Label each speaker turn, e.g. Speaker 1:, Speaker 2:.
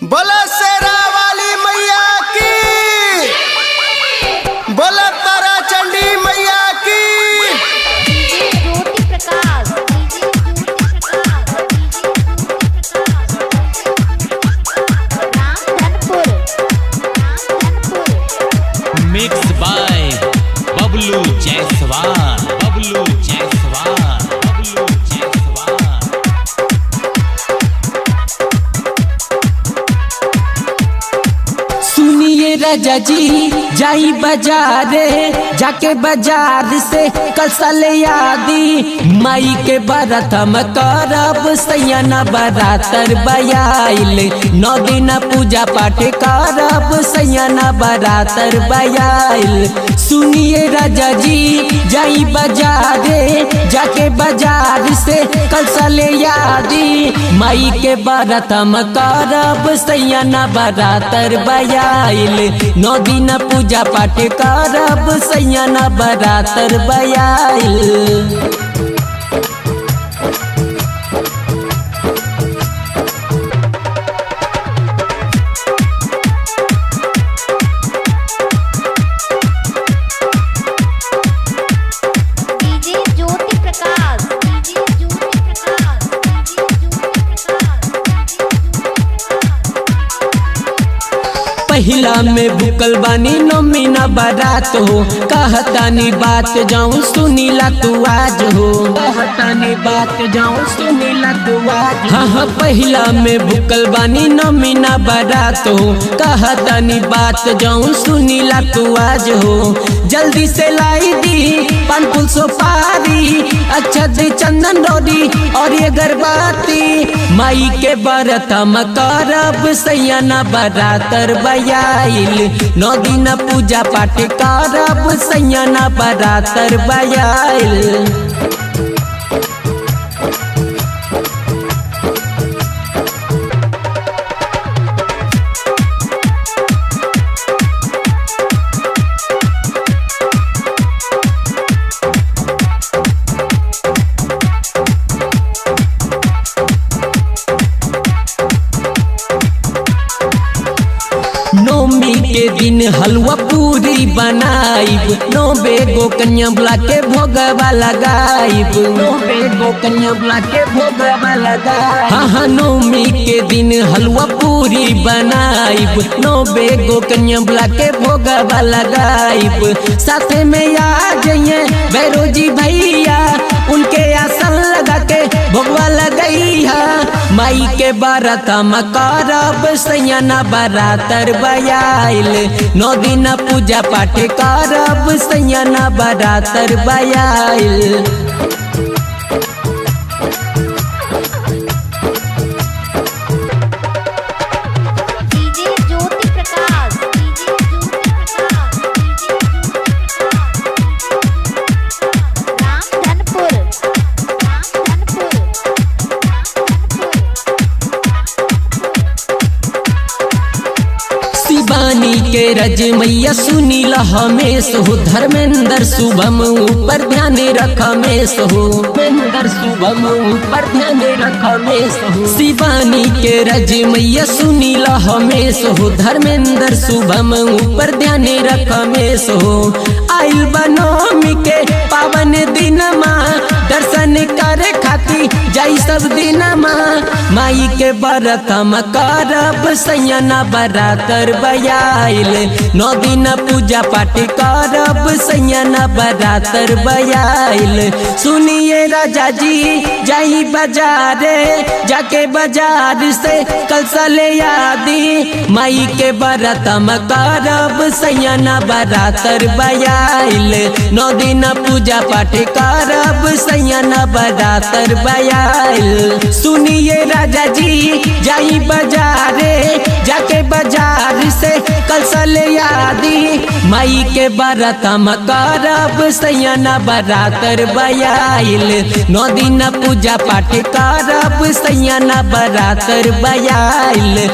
Speaker 1: बोला शेरा वाली मैया की, बोला तारा चंडी मैया की।
Speaker 2: Mix by Bablu Jaiswal, Bablu Jaiswal, Bablu Jaiswal.
Speaker 3: सुनिए राजा जी जाई बाजारे, जाके बाजार से कसल यादी माई के बारात हम करब सैया बरातर बयाइल। 9 दिन पूजा पाठ करब सैया बरातर बयाइल। सुनिए राजा जी जाई बाजारे, जाके बाजार से कसल यादी माई के बारात हम करब सैया बरातर बयाइल। 9 दिन पूजा पाठ करब सैया बरातर बयाइल। पहिला में भूकल बानी नमीना बारात हो, कहतानी बात जाऊं सुनीला तू आज हो, कहतानी बात जाऊं सुनीला तू आज। हाँ पहिला में भूकल बानी नमीना बारात हो, कहतानी बात जाऊं सुनीला तू आज हो। जल्दी से लाई दी पान फूल सुपारी, अच्छा दी चंदन रोरी और ये गरबाती माई के बारात हम करब सैया बरातर बयाइल। 9 दिन पूजा पाठ करब सैया बरातर बयाइल। नौमी के दिन हलवा पूरी बनाइब, 9 गो कन्या बुला के भोगवा लगाइब, 9 गो कन्या बुला के भोगवा लगाइब। हाँ नौमी के दिन हलवा पूरी बनाइब, 9 गो कन्या बुला के भोगवा लगाइब। साथ में आ जाइए भैरोजी भैया, उनके आसन लगा के भोगवा लगैया। माई के बारात हम करब सैया बरातर बयाइल। 9 दिन पूजा पाठ करब सैया बरातर बयाइल। शिवानी के रज मैया सुनीला हमेश हो, धर्मेंद्र शुभम ऊपर ध्यान रख हमेश हो, धर्मेंद्र शुभम ऊपर ध्यान रख हमेश हो। शिवानी के रज मैया सुनीला हमेश हो, धर्मेंद्र शुभम ऊपर ध्यान रख हमेश हो। आइल बनोमी के पावन दिन माँ, दर्शन करे खाती जाई सब दिन माँ। माई के बारात हम करब सैया बरातर बयाइल। 9 दिन पूजा पाठ करब सैया बरातर बयाइल। सुनिए राजा जी जाई बाजारे, जाके बाजार से कलसल यादी माई के बारात हम करब सैया बरातर बयाइल। 9 दिन पूजा पाठ करब सैया बरातर बयाइल। सुनिए राजा जी जाई बाजारे, जाके बाजार से कलसल यादी माई के बारात हम करब सैया बरातर बयाइल। 9 दिन पूजा पाठ करब सैया बरातर बयाइल।